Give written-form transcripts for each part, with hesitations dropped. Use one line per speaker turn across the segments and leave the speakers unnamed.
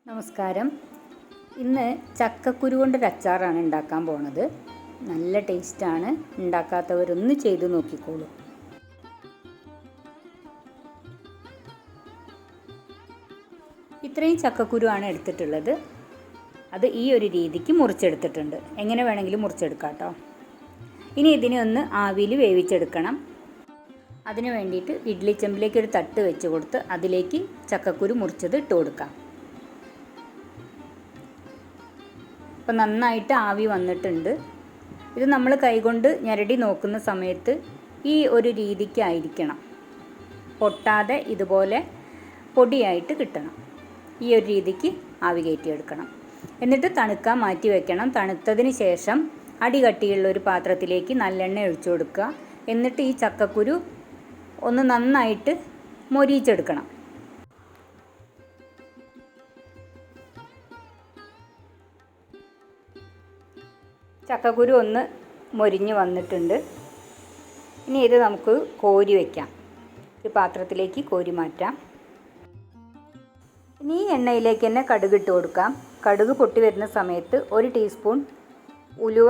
നമസ്കാരം. ഇന്ന് ചക്കക്കുരു കൊണ്ടൊരു അച്ചാറാണ് ഉണ്ടാക്കാൻ പോണത്. നല്ല ടേസ്റ്റാണ്. ഉണ്ടാക്കാത്തവരൊന്ന് ചെയ്ത് നോക്കിക്കോളൂ. ഇത്രയും ചക്കക്കുരു ആണ് എടുത്തിട്ടുള്ളത്. അത് ഈ ഒരു രീതിക്ക് മുറിച്ചെടുത്തിട്ടുണ്ട്. എങ്ങനെ വേണമെങ്കിലും മുറിച്ചെടുക്കാം കേട്ടോ. ഇനി ഇതിനെ ഒന്ന് ആവിയിൽ വേവിച്ചെടുക്കണം. അതിന് വേണ്ടിയിട്ട് ഇഡ്ഡലി ചെമ്പിലേക്ക് ഒരു തട്ട് വെച്ച് കൊടുത്ത് അതിലേക്ക് ചക്കക്കുരു മുറിച്ചത് ഇട്ട് കൊടുക്കാം. അപ്പോൾ നന്നായിട്ട് ആവി വന്നിട്ടുണ്ട്. ഇത് നമ്മൾ കൈകൊണ്ട് ഞെരടി നോക്കുന്ന സമയത്ത് ഈ ഒരു രീതിക്കായിരിക്കണം, പൊട്ടാതെ ഇതുപോലെ പൊടിയായിട്ട് കിട്ടണം. ഈ ഒരു രീതിക്ക് ആവി കയറ്റിയെടുക്കണം. എന്നിട്ട് തണുക്കാൻ മാറ്റി വെക്കണം. തണുത്തതിന് ശേഷം അടികട്ടിയുള്ള ഒരു പാത്രത്തിലേക്ക് നല്ലെണ്ണ ഒഴിച്ചു കൊടുക്കുക. എന്നിട്ട് ഈ ചക്കക്കുരു ഒന്ന് നന്നായിട്ട് മൊരിയിച്ചെടുക്കണം. ചക്കക്കുരു ഒന്ന് മൊരിഞ്ഞ് വന്നിട്ടുണ്ട്. ഇനി ഇത് നമുക്ക് കോരി വയ്ക്കാം. ഒരു പാത്രത്തിലേക്ക് കോരി മാറ്റാം. ഇനി ഈ എണ്ണയിലേക്ക് തന്നെ കടുക് ഇട്ട് കൊടുക്കാം. കടുക് പൊട്ടി വരുന്ന സമയത്ത് 1 ടീസ്പൂൺ ഉലുവ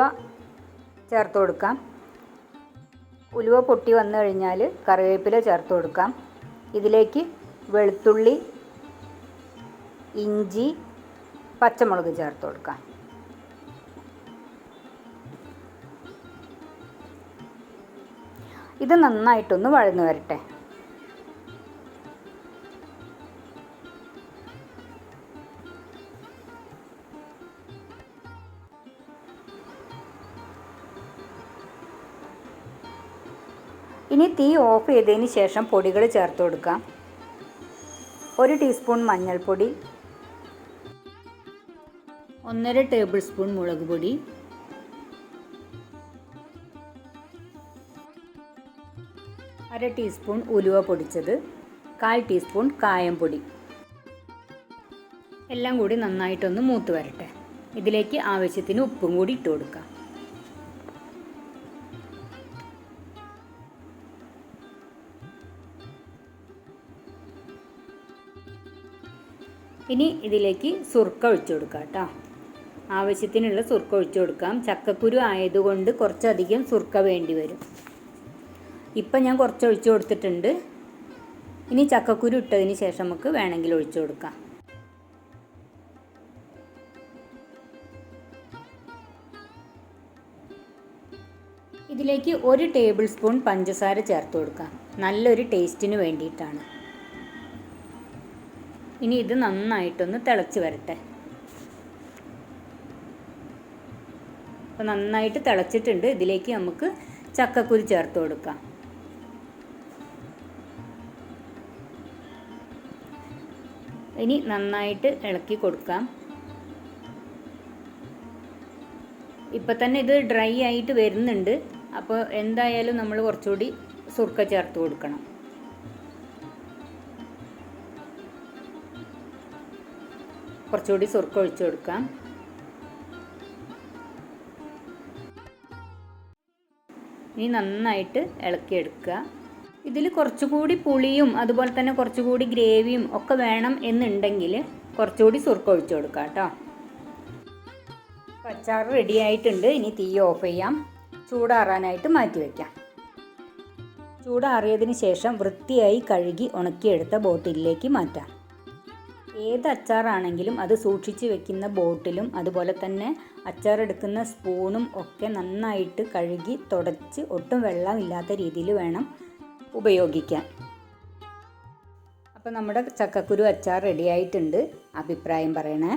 ചേർത്ത് കൊടുക്കാം. ഉലുവ പൊട്ടി വന്നു കഴിഞ്ഞാൽ കറിവേപ്പില ചേർത്ത് കൊടുക്കാം. ഇതിലേക്ക് വെളുത്തുള്ളി, ഇഞ്ചി, പച്ചമുളക് ചേർത്ത് കൊടുക്കാം. ഇത് നന്നായിട്ടൊന്ന് വഴന്നു വരട്ടെ. ഇനി തീ ഓഫ് ചെയ്തതിന് ശേഷം പൊടികൾ ചേർത്ത് കൊടുക്കാം. 1 ടീസ്പൂൺ മഞ്ഞൾപ്പൊടി, 1.5 ടേബിൾ സ്പൂൺ മുളക് പൊടി, 1/2 ടീസ്പൂൺ ഉലുവ പൊടിച്ചത്, 1/4 ടീസ്പൂൺ കായം പൊടി. എല്ലാം കൂടി നന്നായിട്ടൊന്ന് മൂത്ത് വരട്ടെ. ഇതിലേക്ക് ആവശ്യത്തിന് ഉപ്പും കൂടി ഇട്ട് കൊടുക്കാം. ഇനി ഇതിലേക്ക് സുർക്ക ഒഴിച്ചു കൊടുക്കാം കേട്ടോ. ആവശ്യത്തിനുള്ള സുർക്ക ഒഴിച്ചു കൊടുക്കാം. ചക്കക്കുരു ആയതുകൊണ്ട് കുറച്ചധികം സുർക്ക വേണ്ടി വരും. ഇപ്പം ഞാൻ കുറച്ച് ഒഴിച്ചു കൊടുത്തിട്ടുണ്ട്. ഇനി ചക്കക്കുരു ഇട്ടതിന് ശേഷം നമുക്ക് വേണമെങ്കിൽ ഒഴിച്ചു കൊടുക്കാം. ഇതിലേക്ക് 1 ടേബിൾ സ്പൂൺ പഞ്ചസാര ചേർത്ത് കൊടുക്കാം. നല്ലൊരു ടേസ്റ്റിന് വേണ്ടിയിട്ടാണ്. ഇനി ഇത് നന്നായിട്ടൊന്ന് തിളച്ച് വരട്ടെ. അപ്പോൾ നന്നായിട്ട് തിളച്ചിട്ടുണ്ട്. ഇതിലേക്ക് നമുക്ക് ചക്കക്കുരു ചേർത്ത് കൊടുക്കാം. ഇനി നന്നായിട്ട് ഇളക്കി കൊടുക്കാം. ഇപ്പം തന്നെ ഇത് ഡ്രൈ ആയിട്ട് വരുന്നുണ്ട്. അപ്പോൾ എന്തായാലും നമ്മൾ കുറച്ചുകൂടി സുർക്ക ചേർത്ത് കൊടുക്കണം. കുറച്ചുകൂടി സുർക്ക ഒഴിച്ചു കൊടുക്കാം. ഇനി നന്നായിട്ട് ഇളക്കിയെടുക്കുക. ഇതിൽ കുറച്ചുകൂടി പുളിയും അതുപോലെ തന്നെ കുറച്ചുകൂടി ഗ്രേവിയും ഒക്കെ വേണം എന്നുണ്ടെങ്കിൽ കുറച്ചുകൂടി സുർക്ക ഒഴിച്ചു കൊടുക്കാം കേട്ടോ. അച്ചാർ റെഡി ആയിട്ടുണ്ട്. ഇനി തീ ഓഫ് ചെയ്യാം. ചൂടാറാനായിട്ട് മാറ്റി വയ്ക്കാം. ചൂടാറിയതിന് ശേഷം വൃത്തിയായി കഴുകി ഉണക്കിയെടുത്ത ബോട്ടിലിലേക്ക് മാറ്റാം. ഏത് അച്ചാറാണെങ്കിലും അത് സൂക്ഷിച്ച് വെക്കുന്ന ബോട്ടിലും അതുപോലെ തന്നെ അച്ചാറെടുക്കുന്ന സ്പൂണും ഒക്കെ നന്നായിട്ട് കഴുകി തുടച്ച് ഒട്ടും വെള്ളമില്ലാത്ത രീതിയിൽ വേണം ഉപയോഗിക്കാൻ. അപ്പോൾ നമ്മുടെ ചക്കക്കുരു അച്ചാർ റെഡി ആയിട്ടുണ്ട്. അഭിപ്രായം പറയണേ.